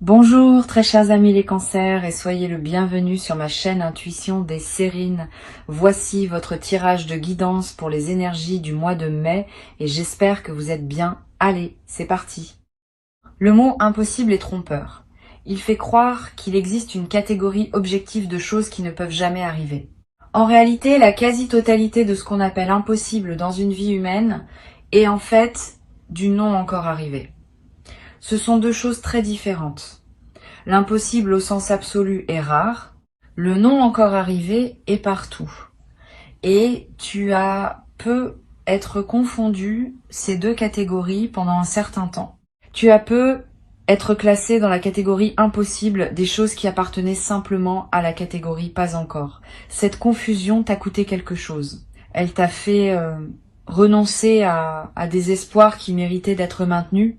Bonjour très chers amis les cancers et soyez le bienvenu sur ma chaîne Intuition des Sérines. Voici votre tirage de guidance pour les énergies du mois de mai et j'espère que vous êtes bien. Allez, c'est parti. Le mot impossible est trompeur. Il fait croire qu'il existe une catégorie objective de choses qui ne peuvent jamais arriver. En réalité, la quasi-totalité de ce qu'on appelle impossible dans une vie humaine est en fait du non encore arrivé. Ce sont deux choses très différentes. L'impossible au sens absolu est rare, le non encore arrivé est partout. Et tu as peu être confondu ces deux catégories pendant un certain temps. Tu as peu être classé dans la catégorie impossible des choses qui appartenaient simplement à la catégorie pas encore. Cette confusion t'a coûté quelque chose. Elle t'a fait renoncer à des espoirs qui méritaient d'être maintenus.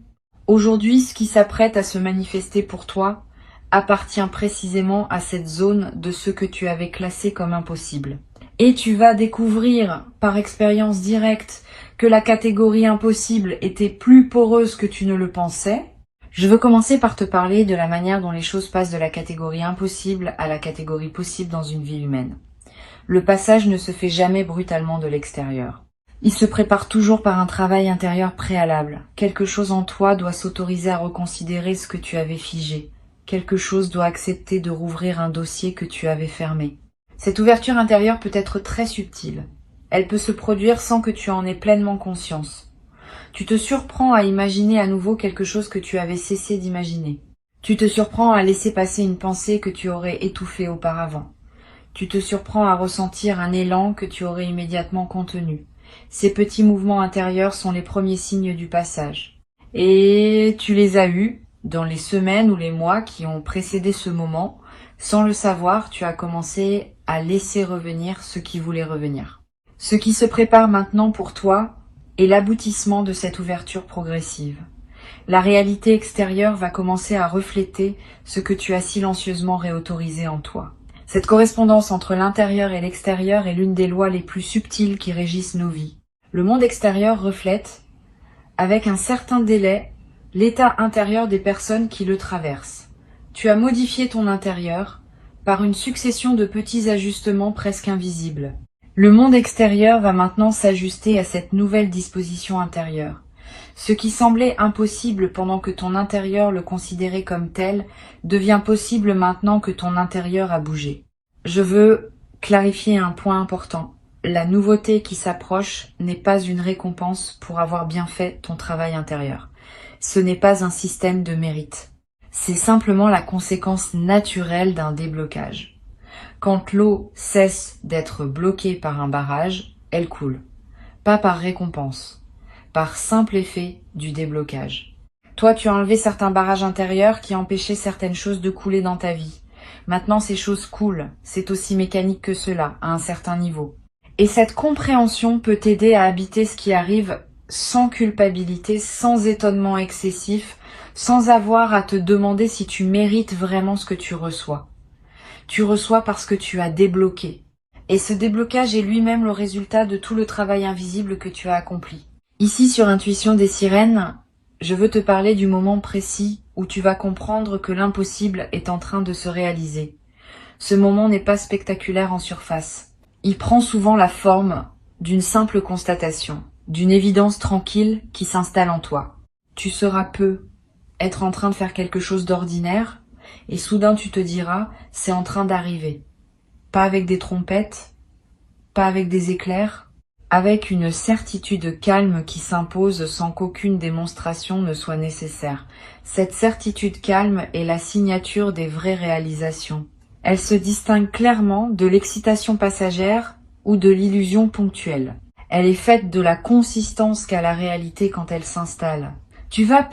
Aujourd'hui, ce qui s'apprête à se manifester pour toi appartient précisément à cette zone de ce que tu avais classé comme impossible. Et tu vas découvrir par expérience directe que la catégorie impossible était plus poreuse que tu ne le pensais. Je veux commencer par te parler de la manière dont les choses passent de la catégorie impossible à la catégorie possible dans une vie humaine. Le passage ne se fait jamais brutalement de l'extérieur. Il se prépare toujours par un travail intérieur préalable. Quelque chose en toi doit s'autoriser à reconsidérer ce que tu avais figé. Quelque chose doit accepter de rouvrir un dossier que tu avais fermé. Cette ouverture intérieure peut être très subtile. Elle peut se produire sans que tu en aies pleinement conscience. Tu te surprends à imaginer à nouveau quelque chose que tu avais cessé d'imaginer. Tu te surprends à laisser passer une pensée que tu aurais étouffée auparavant. Tu te surprends à ressentir un élan que tu aurais immédiatement contenu. Ces petits mouvements intérieurs sont les premiers signes du passage. Et tu les as eus dans les semaines ou les mois qui ont précédé ce moment. Sans le savoir, tu as commencé à laisser revenir ce qui voulait revenir. Ce qui se prépare maintenant pour toi est l'aboutissement de cette ouverture progressive. La réalité extérieure va commencer à refléter ce que tu as silencieusement réautorisé en toi. Cette correspondance entre l'intérieur et l'extérieur est l'une des lois les plus subtiles qui régissent nos vies. Le monde extérieur reflète, avec un certain délai, l'état intérieur des personnes qui le traversent. Tu as modifié ton intérieur par une succession de petits ajustements presque invisibles. Le monde extérieur va maintenant s'ajuster à cette nouvelle disposition intérieure. Ce qui semblait impossible pendant que ton intérieur le considérait comme tel devient possible maintenant que ton intérieur a bougé. Je veux clarifier un point important. La nouveauté qui s'approche n'est pas une récompense pour avoir bien fait ton travail intérieur. Ce n'est pas un système de mérite. C'est simplement la conséquence naturelle d'un déblocage. Quand l'eau cesse d'être bloquée par un barrage, elle coule. Pas par récompense. Par simple effet du déblocage. Toi, tu as enlevé certains barrages intérieurs qui empêchaient certaines choses de couler dans ta vie. Maintenant, ces choses coulent. C'est aussi mécanique que cela, à un certain niveau. Et cette compréhension peut t'aider à habiter ce qui arrive sans culpabilité, sans étonnement excessif, sans avoir à te demander si tu mérites vraiment ce que tu reçois. Tu reçois parce que tu as débloqué. Et ce déblocage est lui-même le résultat de tout le travail invisible que tu as accompli. Ici, sur Intuition des Sirènes, je veux te parler du moment précis où tu vas comprendre que l'impossible est en train de se réaliser. Ce moment n'est pas spectaculaire en surface. Il prend souvent la forme d'une simple constatation, d'une évidence tranquille qui s'installe en toi. Tu sauras peu être en train de faire quelque chose d'ordinaire et soudain tu te diras « c'est en train d'arriver ». Pas avec des trompettes, pas avec des éclairs, avec une certitude calme qui s'impose sans qu'aucune démonstration ne soit nécessaire. Cette certitude calme est la signature des vraies réalisations. Elle se distingue clairement de l'excitation passagère ou de l'illusion ponctuelle. Elle est faite de la consistance qu'a la réalité quand elle s'installe. Tu vas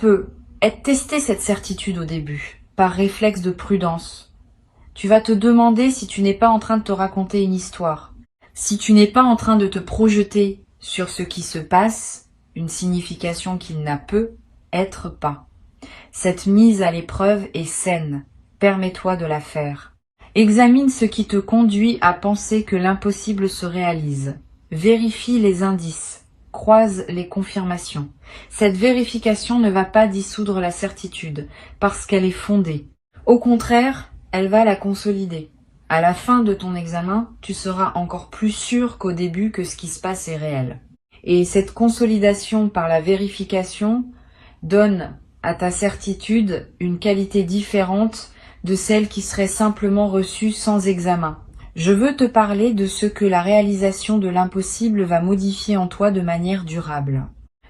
tester cette certitude au début, par réflexe de prudence. Tu vas te demander si tu n'es pas en train de te raconter une histoire. Si tu n'es pas en train de te projeter sur ce qui se passe, une signification qu'il n'a peut être pas. Cette mise à l'épreuve est saine. Permets-toi de la faire. Examine ce qui te conduit à penser que l'impossible se réalise. Vérifie les indices. croise les confirmations. Cette vérification ne va pas dissoudre la certitude, parce qu'elle est fondée. Au contraire, elle va la consolider. À la fin de ton examen, tu seras encore plus sûr qu'au début que ce qui se passe est réel. Et cette consolidation par la vérification donne à ta certitude une qualité différente de celle qui serait simplement reçue sans examen. Je veux te parler de ce que la réalisation de l'impossible va modifier en toi de manière durable.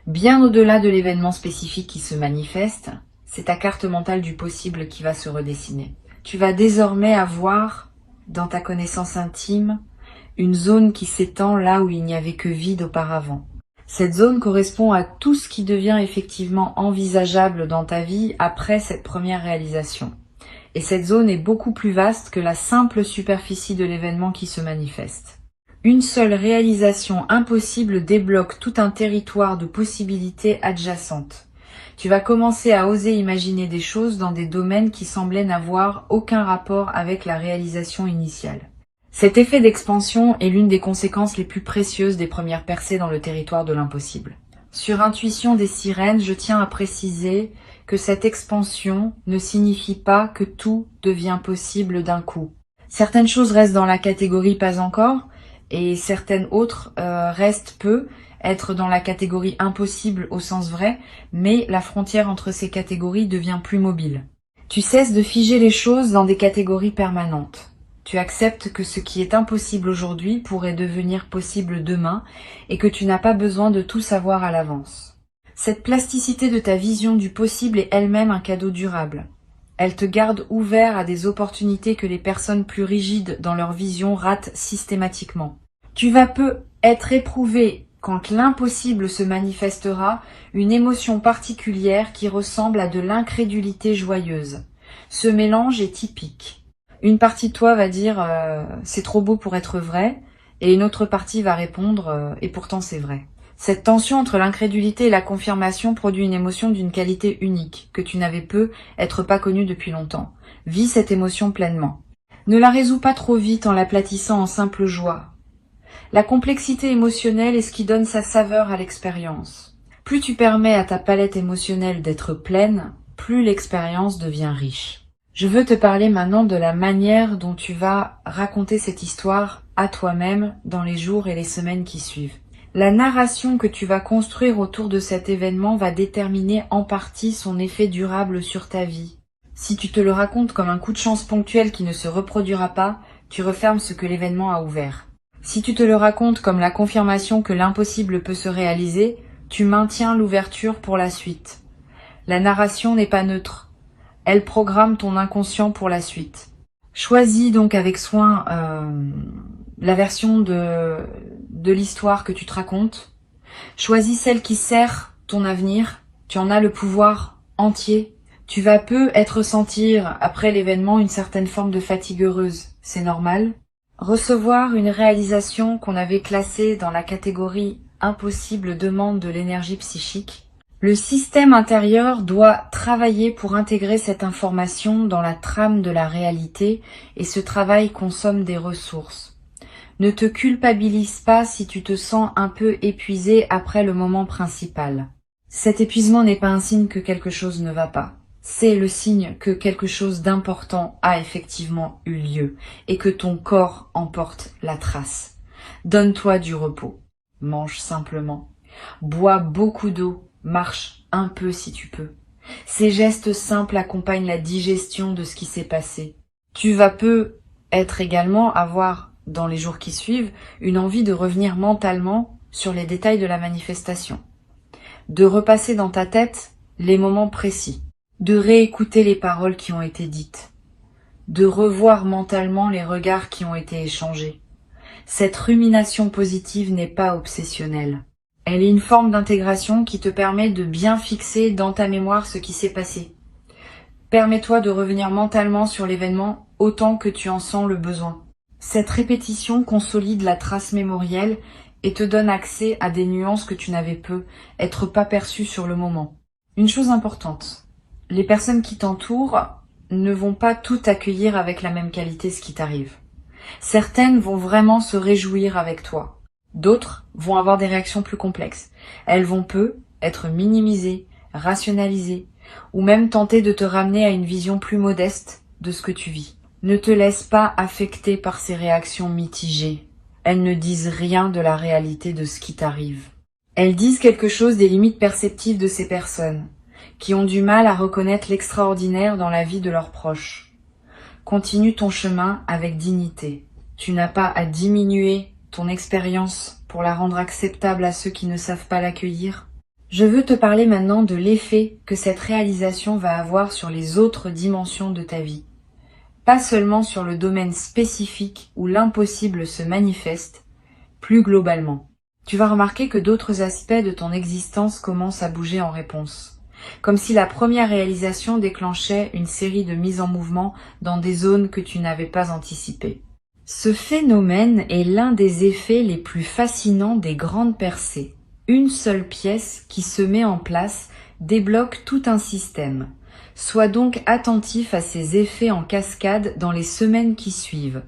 Bien au-delà de l'événement spécifique qui se manifeste, c'est ta carte mentale du possible qui va se redessiner. Tu vas désormais avoir, dans ta connaissance intime, une zone qui s'étend là où il n'y avait que vide auparavant. Cette zone correspond à tout ce qui devient effectivement envisageable dans ta vie après cette première réalisation. Et cette zone est beaucoup plus vaste que la simple superficie de l'événement qui se manifeste. Une seule réalisation impossible débloque tout un territoire de possibilités adjacentes. Tu vas commencer à oser imaginer des choses dans des domaines qui semblaient n'avoir aucun rapport avec la réalisation initiale. Cet effet d'expansion est l'une des conséquences les plus précieuses des premières percées dans le territoire de l'impossible. Sur Intuition des sirènes, je tiens à préciser que cette expansion ne signifie pas que tout devient possible d'un coup. Certaines choses restent dans la catégorie pas encore et certaines autres peuvent être dans la catégorie impossible au sens vrai, mais la frontière entre ces catégories devient plus mobile. Tu cesses de figer les choses dans des catégories permanentes. Tu acceptes que ce qui est impossible aujourd'hui pourrait devenir possible demain et que tu n'as pas besoin de tout savoir à l'avance. Cette plasticité de ta vision du possible est elle-même un cadeau durable. Elle te garde ouvert à des opportunités que les personnes plus rigides dans leur vision ratent systématiquement. Tu vas peu être éprouvé quand l'impossible se manifestera, une émotion particulière qui ressemble à de l'incrédulité joyeuse. Ce mélange est typique. Une partie de toi va dire c'est trop beau pour être vrai, et une autre partie va répondre et pourtant c'est vrai. Cette tension entre l'incrédulité et la confirmation produit une émotion d'une qualité unique, que tu n'avais peut-être pas connue depuis longtemps. Vis cette émotion pleinement. Ne la résous pas trop vite en l'aplatissant en simple joie. La complexité émotionnelle est ce qui donne sa saveur à l'expérience. Plus tu permets à ta palette émotionnelle d'être pleine, plus l'expérience devient riche. Je veux te parler maintenant de la manière dont tu vas raconter cette histoire à toi-même dans les jours et les semaines qui suivent. La narration que tu vas construire autour de cet événement va déterminer en partie son effet durable sur ta vie. Si tu te le racontes comme un coup de chance ponctuel qui ne se reproduira pas, tu refermes ce que l'événement a ouvert. Si tu te le racontes comme la confirmation que l'impossible peut se réaliser, tu maintiens l'ouverture pour la suite. La narration n'est pas neutre. Elle programme ton inconscient pour la suite. Choisis donc avec soin la version de l'histoire que tu te racontes. Choisis celle qui sert ton avenir. Tu en as le pouvoir entier. Tu vas peut-être sentir, après l'événement, une certaine forme de fatigue heureuse. C'est normal. Recevoir une réalisation qu'on avait classée dans la catégorie impossible demande de l'énergie psychique. Le système intérieur doit travailler pour intégrer cette information dans la trame de la réalité et ce travail consomme des ressources. Ne te culpabilise pas si tu te sens un peu épuisé après le moment principal. Cet épuisement n'est pas un signe que quelque chose ne va pas. C'est le signe que quelque chose d'important a effectivement eu lieu et que ton corps en porte la trace. Donne-toi du repos. Mange simplement. Bois beaucoup d'eau. Marche un peu si tu peux. Ces gestes simples accompagnent la digestion de ce qui s'est passé. Tu vas peut-être également avoir, dans les jours qui suivent, une envie de revenir mentalement sur les détails de la manifestation. De repasser dans ta tête les moments précis. De réécouter les paroles qui ont été dites. De revoir mentalement les regards qui ont été échangés. Cette rumination positive n'est pas obsessionnelle. Elle est une forme d'intégration qui te permet de bien fixer dans ta mémoire ce qui s'est passé. Permets-toi de revenir mentalement sur l'événement autant que tu en sens le besoin. Cette répétition consolide la trace mémorielle et te donne accès à des nuances que tu n'avais peut-être pas perçues sur le moment. Une chose importante, les personnes qui t'entourent ne vont pas tout accueillir avec la même qualité ce qui t'arrive. Certaines vont vraiment se réjouir avec toi. D'autres vont avoir des réactions plus complexes. Elles vont être minimisées, rationalisées, ou même tenter de te ramener à une vision plus modeste de ce que tu vis. Ne te laisse pas affecter par ces réactions mitigées. Elles ne disent rien de la réalité de ce qui t'arrive. Elles disent quelque chose des limites perceptives de ces personnes, qui ont du mal à reconnaître l'extraordinaire dans la vie de leurs proches. Continue ton chemin avec dignité. Tu n'as pas à diminuer ton expérience pour la rendre acceptable à ceux qui ne savent pas l'accueillir. Je veux te parler maintenant de l'effet que cette réalisation va avoir sur les autres dimensions de ta vie. Pas seulement sur le domaine spécifique où l'impossible se manifeste, plus globalement. Tu vas remarquer que d'autres aspects de ton existence commencent à bouger en réponse. Comme si la première réalisation déclenchait une série de mises en mouvement dans des zones que tu n'avais pas anticipées. Ce phénomène est l'un des effets les plus fascinants des grandes percées. Une seule pièce qui se met en place débloque tout un système. Sois donc attentif à ces effets en cascade dans les semaines qui suivent.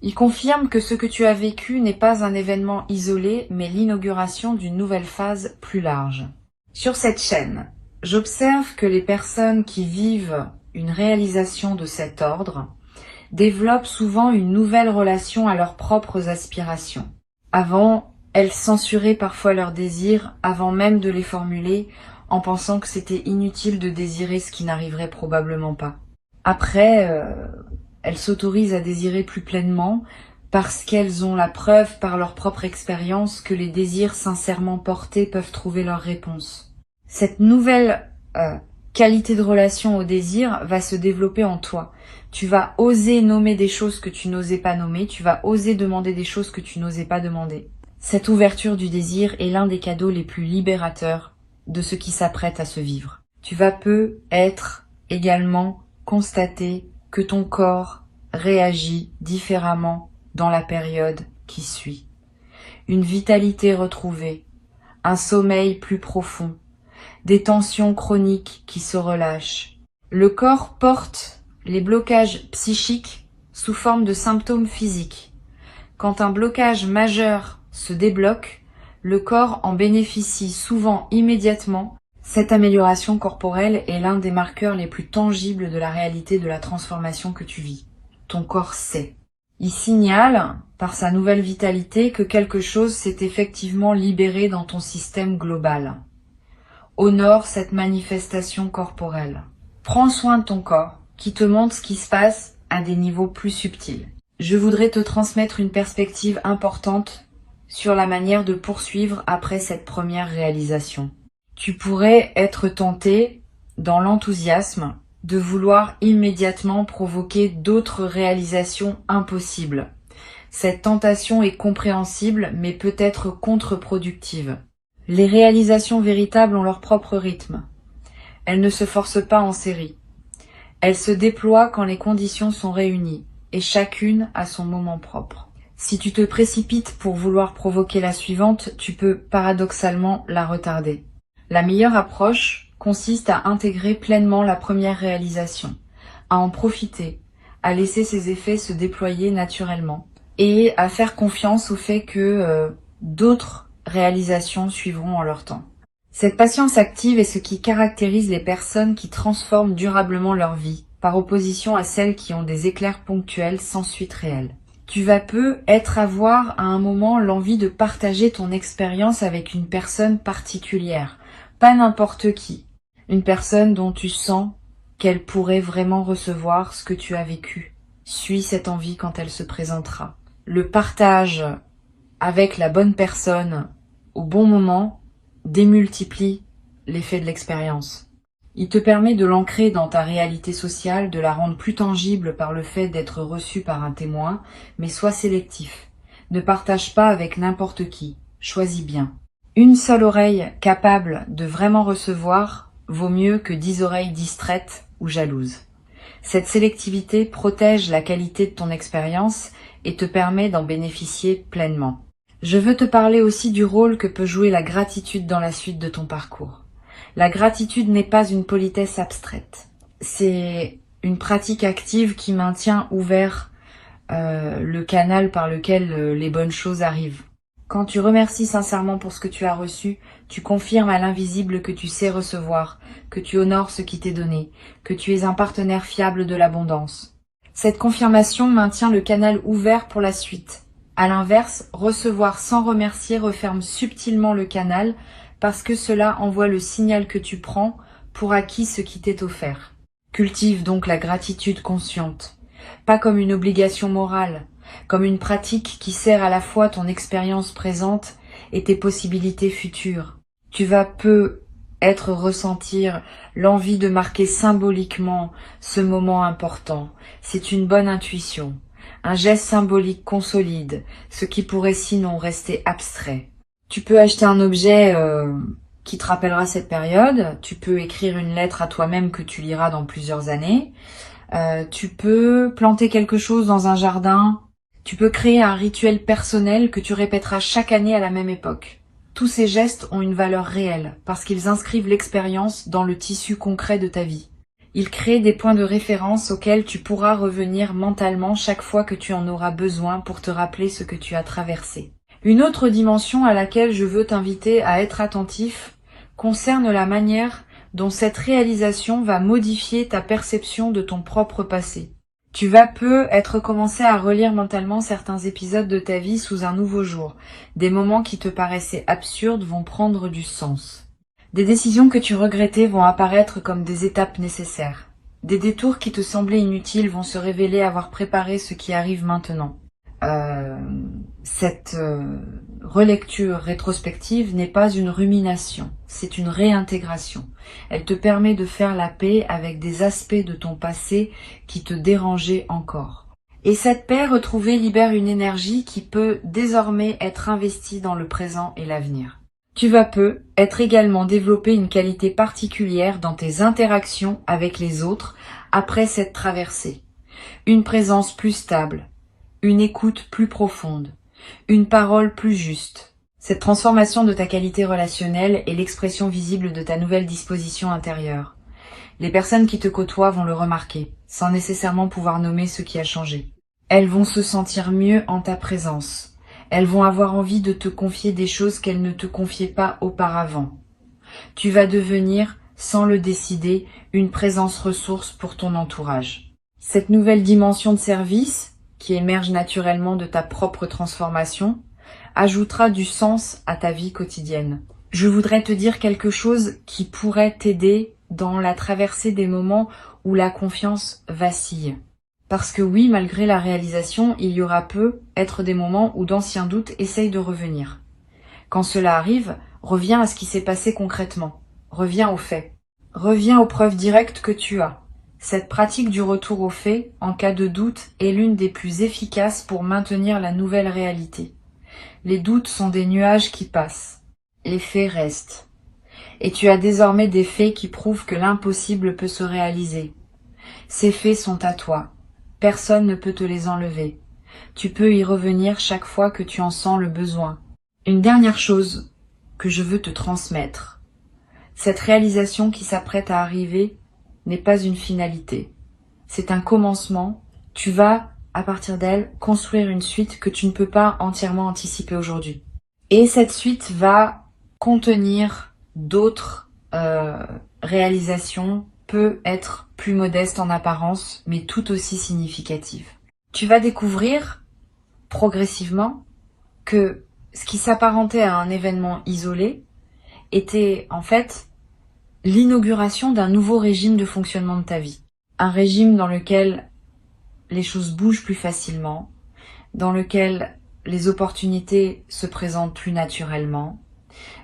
Il confirme que ce que tu as vécu n'est pas un événement isolé, mais l'inauguration d'une nouvelle phase plus large. Sur cette chaîne, j'observe que les personnes qui vivent une réalisation de cet ordre développent souvent une nouvelle relation à leurs propres aspirations. Avant, elles censuraient parfois leurs désirs avant même de les formuler, en pensant que c'était inutile de désirer ce qui n'arriverait probablement pas. Après, elles s'autorisent à désirer plus pleinement parce qu'elles ont la preuve par leur propre expérience que les désirs sincèrement portés peuvent trouver leur réponse. Cette nouvelle qualité de relation au désir va se développer en toi. Tu vas oser nommer des choses que tu n'osais pas nommer, tu vas oser demander des choses que tu n'osais pas demander. Cette ouverture du désir est l'un des cadeaux les plus libérateurs de ce qui s'apprête à se vivre. Tu vas peut-être également constater que ton corps réagit différemment dans la période qui suit. Une vitalité retrouvée, un sommeil plus profond, des tensions chroniques qui se relâchent. Le corps porte les blocages psychiques sous forme de symptômes physiques. Quand un blocage majeur se débloque, le corps en bénéficie souvent immédiatement. Cette amélioration corporelle est l'un des marqueurs les plus tangibles de la réalité de la transformation que tu vis. Ton corps sait. Il signale, par sa nouvelle vitalité, que quelque chose s'est effectivement libéré dans ton système global. Honore cette manifestation corporelle. Prends soin de ton corps, qui te montre ce qui se passe à des niveaux plus subtils. Je voudrais te transmettre une perspective importante sur la manière de poursuivre après cette première réalisation. Tu pourrais être tenté, dans l'enthousiasme, de vouloir immédiatement provoquer d'autres réalisations impossibles. Cette tentation est compréhensible, mais peut être contre-productive. Les réalisations véritables ont leur propre rythme. Elles ne se forcent pas en série. Elles se déploient quand les conditions sont réunies, et chacune a son moment propre. Si tu te précipites pour vouloir provoquer la suivante, tu peux paradoxalement la retarder. La meilleure approche consiste à intégrer pleinement la première réalisation, à en profiter, à laisser ses effets se déployer naturellement et à faire confiance au fait que d'autres réalisations suivront en leur temps. Cette patience active est ce qui caractérise les personnes qui transforment durablement leur vie, par opposition à celles qui ont des éclairs ponctuels sans suite réelle. Tu vas peut-être avoir à un moment l'envie de partager ton expérience avec une personne particulière, pas n'importe qui, une personne dont tu sens qu'elle pourrait vraiment recevoir ce que tu as vécu. Suis cette envie quand elle se présentera. Le partage avec la bonne personne au bon moment démultiplie l'effet de l'expérience. Il te permet de l'ancrer dans ta réalité sociale, de la rendre plus tangible par le fait d'être reçu par un témoin, mais sois sélectif. Ne partage pas avec n'importe qui. Choisis bien. Une seule oreille capable de vraiment recevoir vaut mieux que 10 oreilles distraites ou jalouses. Cette sélectivité protège la qualité de ton expérience et te permet d'en bénéficier pleinement. Je veux te parler aussi du rôle que peut jouer la gratitude dans la suite de ton parcours. La gratitude n'est pas une politesse abstraite. C'est une pratique active qui maintient ouvert le canal par lequel les bonnes choses arrivent. Quand tu remercies sincèrement pour ce que tu as reçu, tu confirmes à l'invisible que tu sais recevoir, que tu honores ce qui t'est donné, que tu es un partenaire fiable de l'abondance. Cette confirmation maintient le canal ouvert pour la suite. À l'inverse, recevoir sans remercier referme subtilement le canal parce que cela envoie le signal que tu prends pour acquis ce qui t'est offert. Cultive donc la gratitude consciente, pas comme une obligation morale, comme une pratique qui sert à la fois ton expérience présente et tes possibilités futures. Tu vas peut-être ressentir l'envie de marquer symboliquement ce moment important. C'est une bonne intuition. Un geste symbolique consolide ce qui pourrait sinon rester abstrait. Tu peux acheter un objet qui te rappellera cette période. Tu peux écrire une lettre à toi-même que tu liras dans plusieurs années. Tu peux planter quelque chose dans un jardin. Tu peux créer un rituel personnel que tu répéteras chaque année à la même époque. Tous ces gestes ont une valeur réelle parce qu'ils inscrivent l'expérience dans le tissu concret de ta vie. Ils créent des points de référence auxquels tu pourras revenir mentalement chaque fois que tu en auras besoin pour te rappeler ce que tu as traversé. Une autre dimension à laquelle je veux t'inviter à être attentif concerne la manière dont cette réalisation va modifier ta perception de ton propre passé. Tu vas peut-être commencer à relire mentalement certains épisodes de ta vie sous un nouveau jour. Des moments qui te paraissaient absurdes vont prendre du sens. Des décisions que tu regrettais vont apparaître comme des étapes nécessaires. Des détours qui te semblaient inutiles vont se révéler avoir préparé ce qui arrive maintenant. Cette relecture rétrospective n'est pas une rumination, c'est une réintégration. Elle te permet de faire la paix avec des aspects de ton passé qui te dérangeaient encore. Et cette paix retrouvée libère une énergie qui peut désormais être investie dans le présent et l'avenir. Tu vas peut-être également développer une qualité particulière dans tes interactions avec les autres après cette traversée. Une présence plus stable, une écoute plus profonde, une parole plus juste. Cette transformation de ta qualité relationnelle est l'expression visible de ta nouvelle disposition intérieure. Les personnes qui te côtoient vont le remarquer, sans nécessairement pouvoir nommer ce qui a changé. Elles vont se sentir mieux en ta présence. Elles vont avoir envie de te confier des choses qu'elles ne te confiaient pas auparavant. Tu vas devenir, sans le décider, une présence ressource pour ton entourage. Cette nouvelle dimension de service, qui émerge naturellement de ta propre transformation, ajoutera du sens à ta vie quotidienne. Je voudrais te dire quelque chose qui pourrait t'aider dans la traversée des moments où la confiance vacille. Parce que oui, malgré la réalisation, il y aura peut-être des moments où d'anciens doutes essayent de revenir. Quand cela arrive, reviens à ce qui s'est passé concrètement. Reviens aux faits. Reviens aux preuves directes que tu as. Cette pratique du retour aux faits, en cas de doute, est l'une des plus efficaces pour maintenir la nouvelle réalité. Les doutes sont des nuages qui passent. Les faits restent. Et tu as désormais des faits qui prouvent que l'impossible peut se réaliser. Ces faits sont à toi. Personne ne peut te les enlever. Tu peux y revenir chaque fois que tu en sens le besoin. Une dernière chose que je veux te transmettre. Cette réalisation qui s'apprête à arriver n'est pas une finalité. C'est un commencement. Tu vas, à partir d'elle, construire une suite que tu ne peux pas entièrement anticiper aujourd'hui. Et cette suite va contenir d'autres réalisations, peut être plus modestes en apparence, mais tout aussi significatives. Tu vas découvrir progressivement que ce qui s'apparentait à un événement isolé était en fait l'inauguration d'un nouveau régime de fonctionnement de ta vie. Un régime dans lequel les choses bougent plus facilement, dans lequel les opportunités se présentent plus naturellement,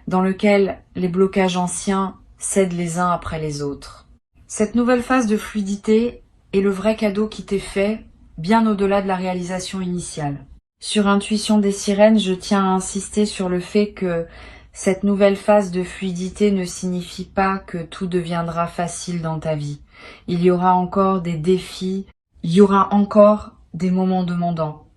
dans lequel les blocages anciens cèdent les uns après les autres. Cette nouvelle phase de fluidité est le vrai cadeau qui t'est fait, bien au-delà de la réalisation initiale. Sur Intuition des Sirènes, je tiens à insister sur le fait que cette nouvelle phase de fluidité ne signifie pas que tout deviendra facile dans ta vie. Il y aura encore des défis, il y aura encore des moments demandants.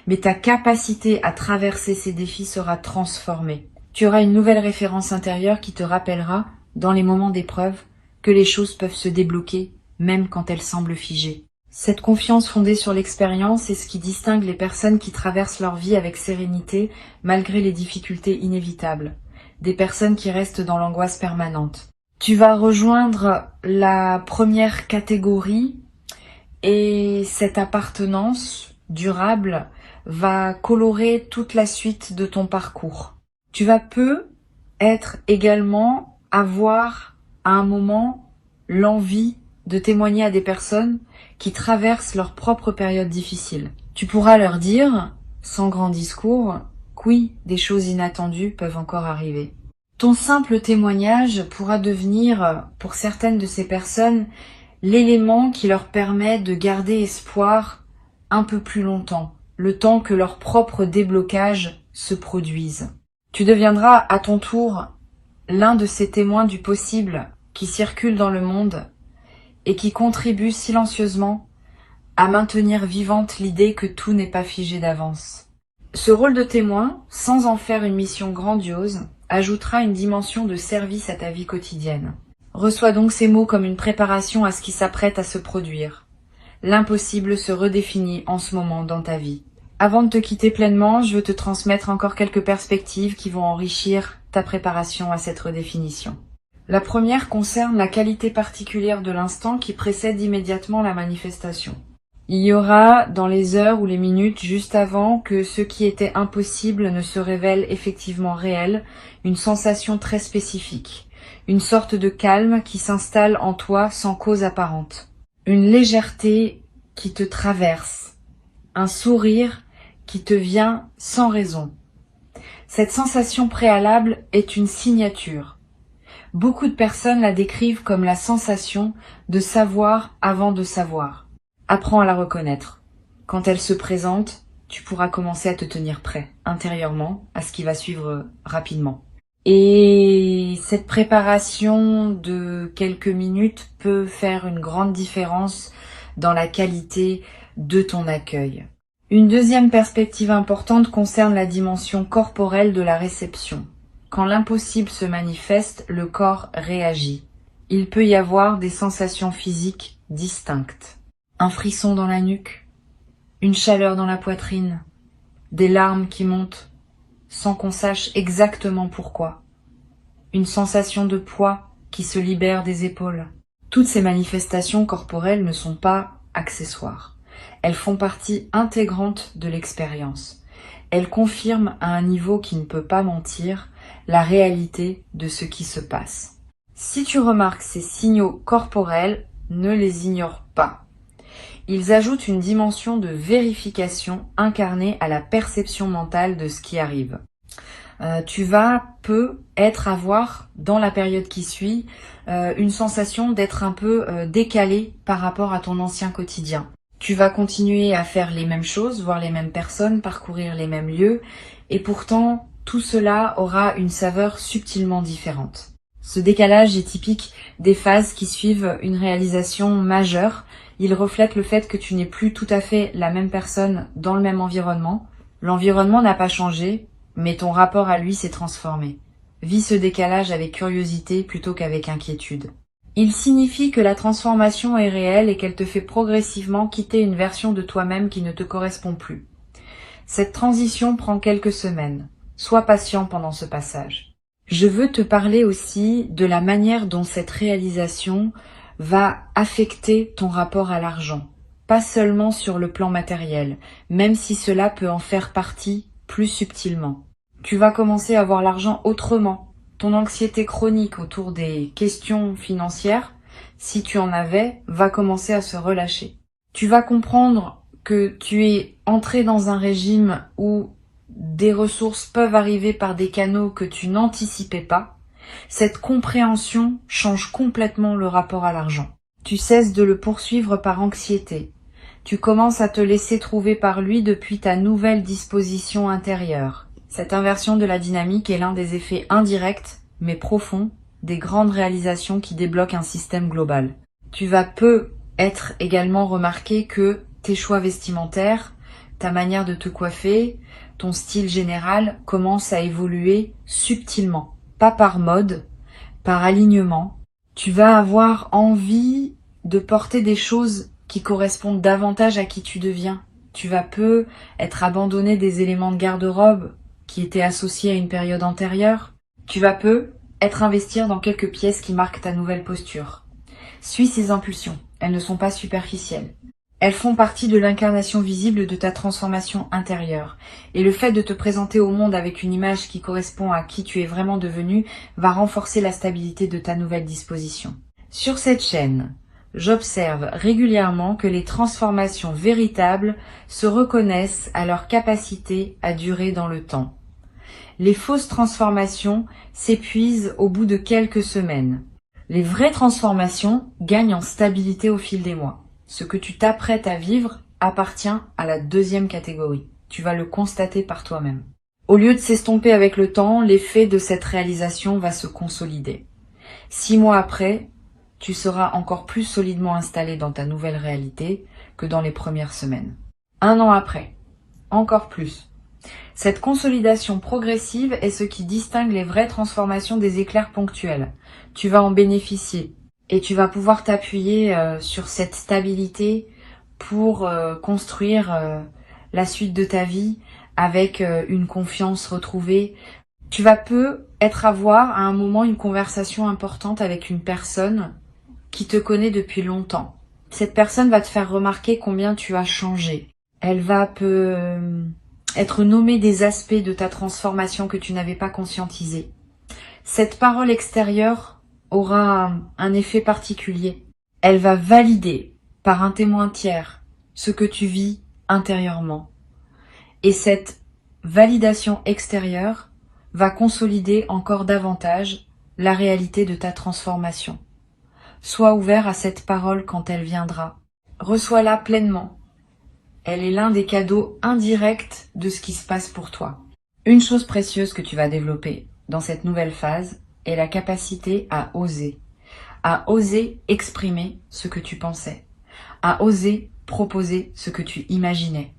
Mais ta capacité à traverser ces défis sera transformée. Tu auras une nouvelle référence intérieure qui te rappellera, dans les moments d'épreuve, que les choses peuvent se débloquer, même quand elles semblent figées. Cette confiance fondée sur l'expérience est ce qui distingue les personnes qui traversent leur vie avec sérénité malgré les difficultés inévitables, des personnes qui restent dans l'angoisse permanente. Tu vas rejoindre la première catégorie et cette appartenance durable va colorer toute la suite de ton parcours. Tu vas être également avoir à un moment l'envie de témoigner à des personnes qui traversent leur propre période difficile. Tu pourras leur dire, sans grand discours, que oui, des choses inattendues peuvent encore arriver. Ton simple témoignage pourra devenir, pour certaines de ces personnes, l'élément qui leur permet de garder espoir un peu plus longtemps, le temps que leur propre déblocage se produise. Tu deviendras à ton tour l'un de ces témoins du possible qui circulent dans le monde et qui contribuent silencieusement à maintenir vivante l'idée que tout n'est pas figé d'avance. Ce rôle de témoin, sans en faire une mission grandiose, ajoutera une dimension de service à ta vie quotidienne. Reçois donc ces mots comme une préparation à ce qui s'apprête à se produire. L'impossible se redéfinit en ce moment dans ta vie. Avant de te quitter pleinement, je veux te transmettre encore quelques perspectives qui vont enrichir ta préparation à cette redéfinition. La première concerne la qualité particulière de l'instant qui précède immédiatement la manifestation. Il y aura, dans les heures ou les minutes juste avant que ce qui était impossible ne se révèle effectivement réel, une sensation très spécifique, une sorte de calme qui s'installe en toi sans cause apparente, une légèreté qui te traverse, un sourire qui te vient sans raison. Cette sensation préalable est une signature. Beaucoup de personnes la décrivent comme la sensation de savoir avant de savoir. Apprends à la reconnaître. Quand elle se présente, tu pourras commencer à te tenir prêt, intérieurement, à ce qui va suivre rapidement. Et cette préparation de quelques minutes peut faire une grande différence dans la qualité de ton accueil. Une deuxième perspective importante concerne la dimension corporelle de la réception. Quand l'impossible se manifeste, le corps réagit. Il peut y avoir des sensations physiques distinctes. Un frisson dans la nuque, une chaleur dans la poitrine, des larmes qui montent, sans qu'on sache exactement pourquoi. Une sensation de poids qui se libère des épaules. Toutes ces manifestations corporelles ne sont pas accessoires. Elles font partie intégrante de l'expérience. Elles confirment à un niveau qui ne peut pas mentir la réalité de ce qui se passe. Si tu remarques ces signaux corporels, ne les ignore pas. Ils ajoutent une dimension de vérification incarnée à la perception mentale de ce qui arrive. Tu vas avoir, dans la période qui suit, une sensation d'être un peu décalé par rapport à ton ancien quotidien. Tu vas continuer à faire les mêmes choses, voir les mêmes personnes, parcourir les mêmes lieux, et pourtant, tout cela aura une saveur subtilement différente. Ce décalage est typique des phases qui suivent une réalisation majeure. Il reflète le fait que tu n'es plus tout à fait la même personne dans le même environnement. L'environnement n'a pas changé, mais ton rapport à lui s'est transformé. Vis ce décalage avec curiosité plutôt qu'avec inquiétude. Il signifie que la transformation est réelle et qu'elle te fait progressivement quitter une version de toi-même qui ne te correspond plus. Cette transition prend quelques semaines. Sois patient pendant ce passage. Je veux te parler aussi de la manière dont cette réalisation va affecter ton rapport à l'argent. Pas seulement sur le plan matériel, même si cela peut en faire partie plus subtilement. Tu vas commencer à voir l'argent autrement. Ton anxiété chronique autour des questions financières, si tu en avais, va commencer à se relâcher. Tu vas comprendre que tu es entré dans un régime où des ressources peuvent arriver par des canaux que tu n'anticipais pas. Cette compréhension change complètement le rapport à l'argent. Tu cesses de le poursuivre par anxiété. Tu commences à te laisser trouver par lui depuis ta nouvelle disposition intérieure. Cette inversion de la dynamique est l'un des effets indirects, mais profonds, des grandes réalisations qui débloquent un système global. Tu vas être également remarqué que tes choix vestimentaires, ta manière de te coiffer, ton style général commence à évoluer subtilement, pas par mode, par alignement. Tu vas avoir envie de porter des choses qui correspondent davantage à qui tu deviens. Tu vas peu être abandonné des éléments de garde-robe qui étaient associés à une période antérieure. Tu vas peu être investir dans quelques pièces qui marquent ta nouvelle posture. Suis ces impulsions, elles ne sont pas superficielles. Elles font partie de l'incarnation visible de ta transformation intérieure. Et le fait de te présenter au monde avec une image qui correspond à qui tu es vraiment devenu va renforcer la stabilité de ta nouvelle disposition. Sur cette chaîne, j'observe régulièrement que les transformations véritables se reconnaissent à leur capacité à durer dans le temps. Les fausses transformations s'épuisent au bout de quelques semaines. Les vraies transformations gagnent en stabilité au fil des mois. Ce que tu t'apprêtes à vivre appartient à la deuxième catégorie. Tu vas le constater par toi-même. Au lieu de s'estomper avec le temps, l'effet de cette réalisation va se consolider. 6 mois après, tu seras encore plus solidement installé dans ta nouvelle réalité que dans les premières semaines. 1 an après, encore plus. Cette consolidation progressive est ce qui distingue les vraies transformations des éclairs ponctuels. Tu vas en bénéficier. Et tu vas pouvoir t'appuyer sur cette stabilité pour construire la suite de ta vie avec une confiance retrouvée. Tu vas peu avoir à un moment une conversation importante avec une personne qui te connaît depuis longtemps. Cette personne va te faire remarquer combien tu as changé. Elle va être nommée des aspects de ta transformation que tu n'avais pas conscientisés. Cette parole extérieure aura un effet particulier. Elle va valider par un témoin tiers ce que tu vis intérieurement. Et cette validation extérieure va consolider encore davantage la réalité de ta transformation. Sois ouvert à cette parole quand elle viendra. Reçois-la pleinement. Elle est l'un des cadeaux indirects de ce qui se passe pour toi. Une chose précieuse que tu vas développer dans cette nouvelle phase est la capacité à oser exprimer ce que tu pensais, à oser proposer ce que tu imaginais,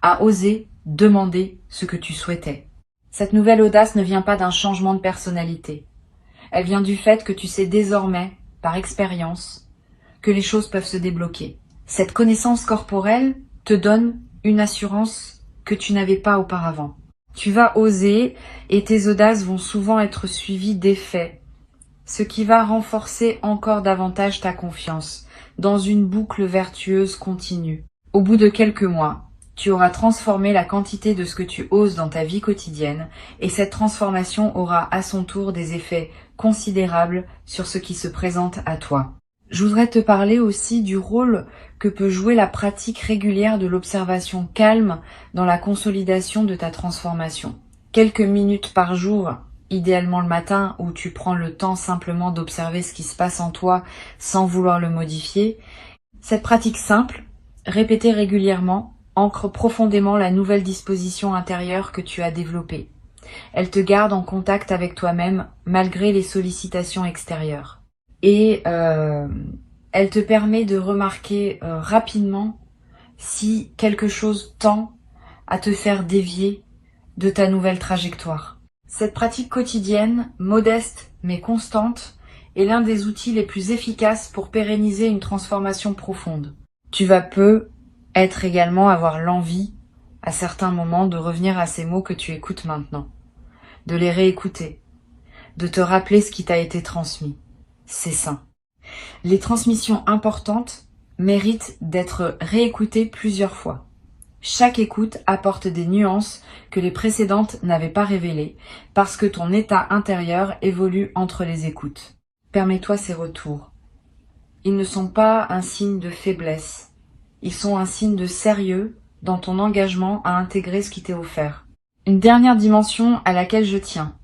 à oser demander ce que tu souhaitais. Cette nouvelle audace ne vient pas d'un changement de personnalité. Elle vient du fait que tu sais désormais, par expérience, que les choses peuvent se débloquer. Cette connaissance corporelle te donne une assurance que tu n'avais pas auparavant. Tu vas oser et tes audaces vont souvent être suivies d'effets, ce qui va renforcer encore davantage ta confiance dans une boucle vertueuse continue. Au bout de quelques mois, tu auras transformé la quantité de ce que tu oses dans ta vie quotidienne et cette transformation aura à son tour des effets considérables sur ce qui se présente à toi. Je voudrais te parler aussi du rôle que peut jouer la pratique régulière de l'observation calme dans la consolidation de ta transformation. Quelques minutes par jour, idéalement le matin, où tu prends le temps simplement d'observer ce qui se passe en toi sans vouloir le modifier. Cette pratique simple, répétée régulièrement, ancre profondément la nouvelle disposition intérieure que tu as développée. Elle te garde en contact avec toi-même malgré les sollicitations extérieures. Et elle te permet de remarquer rapidement si quelque chose tend à te faire dévier de ta nouvelle trajectoire. Cette pratique quotidienne, modeste mais constante, est l'un des outils les plus efficaces pour pérenniser une transformation profonde. Tu vas être également avoir l'envie, à certains moments, de revenir à ces mots que tu écoutes maintenant, de les réécouter, de te rappeler ce qui t'a été transmis. C'est sain. Les transmissions importantes méritent d'être réécoutées plusieurs fois. Chaque écoute apporte des nuances que les précédentes n'avaient pas révélées parce que ton état intérieur évolue entre les écoutes. Permets-toi ces retours. Ils ne sont pas un signe de faiblesse. Ils sont un signe de sérieux dans ton engagement à intégrer ce qui t'est offert. Une dernière dimension à laquelle je tiens.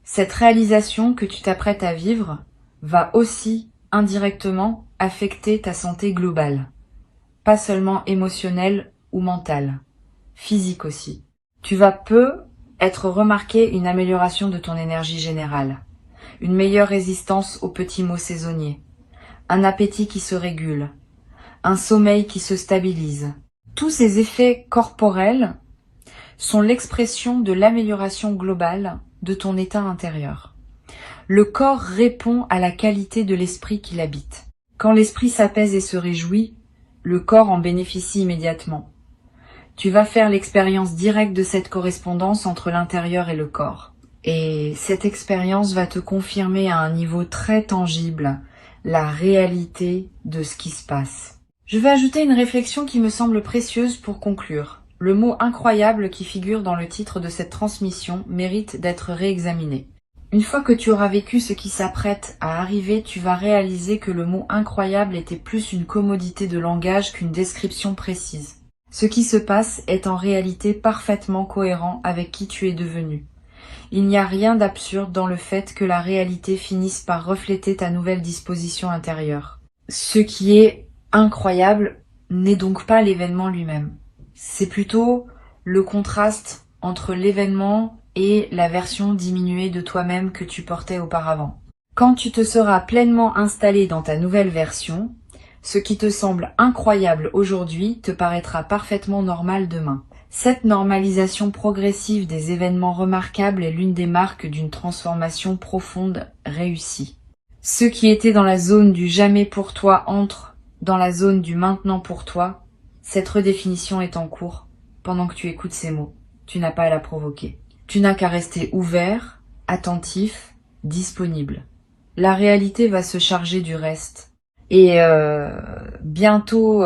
Cette réalisation que tu t'apprêtes à vivre va aussi indirectement affecter ta santé globale. Pas seulement émotionnelle ou mentale, physique aussi. Tu vas être remarqué une amélioration de ton énergie générale, une meilleure résistance aux petits maux saisonniers, un appétit qui se régule, un sommeil qui se stabilise. Tous ces effets corporels sont l'expression de l'amélioration globale de ton état intérieur. Le corps répond à la qualité de l'esprit qui l'habite. Quand l'esprit s'apaise et se réjouit, le corps en bénéficie immédiatement. Tu vas faire l'expérience directe de cette correspondance entre l'intérieur et le corps. Et cette expérience va te confirmer à un niveau très tangible la réalité de ce qui se passe. Je vais ajouter une réflexion qui me semble précieuse pour conclure. Le mot incroyable qui figure dans le titre de cette transmission mérite d'être réexaminé. Une fois que tu auras vécu ce qui s'apprête à arriver, tu vas réaliser que le mot incroyable était plus une commodité de langage qu'une description précise. Ce qui se passe est en réalité parfaitement cohérent avec qui tu es devenu. Il n'y a rien d'absurde dans le fait que la réalité finisse par refléter ta nouvelle disposition intérieure. Ce qui est incroyable n'est donc pas l'événement lui-même. C'est plutôt le contraste entre l'événement et la version diminuée de toi-même que tu portais auparavant. Quand tu te seras pleinement installé dans ta nouvelle version, ce qui te semble incroyable aujourd'hui te paraîtra parfaitement normal demain. Cette normalisation progressive des événements remarquables est l'une des marques d'une transformation profonde réussie. Ce qui était dans la zone du jamais pour toi entre dans la zone du maintenant pour toi. Cette redéfinition est en cours pendant que tu écoutes ces mots. Tu n'as pas à la provoquer. Tu n'as qu'à rester ouvert, attentif, disponible. La réalité va se charger du reste. Et bientôt,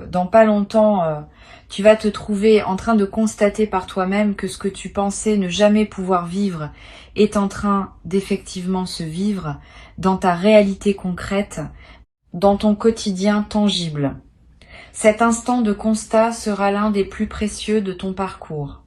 dans pas longtemps, tu vas te trouver en train de constater par toi-même que ce que tu pensais ne jamais pouvoir vivre est en train d'effectivement se vivre dans ta réalité concrète, dans ton quotidien tangible. Cet instant de constat sera l'un des plus précieux de ton parcours.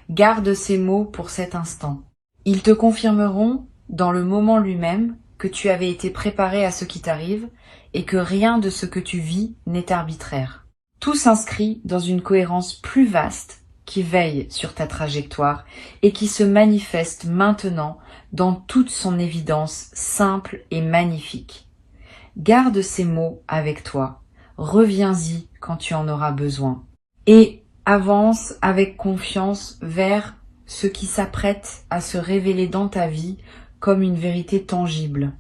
Garde ces mots pour cet instant. Ils te confirmeront, dans le moment lui-même, que tu avais été préparé à ce qui t'arrive et que rien de ce que tu vis n'est arbitraire. Tout s'inscrit dans une cohérence plus vaste qui veille sur ta trajectoire et qui se manifeste maintenant dans toute son évidence simple et magnifique. Garde ces mots avec toi, reviens-y quand tu en auras besoin et avance avec confiance vers ce qui s'apprête à se révéler dans ta vie comme une vérité tangible.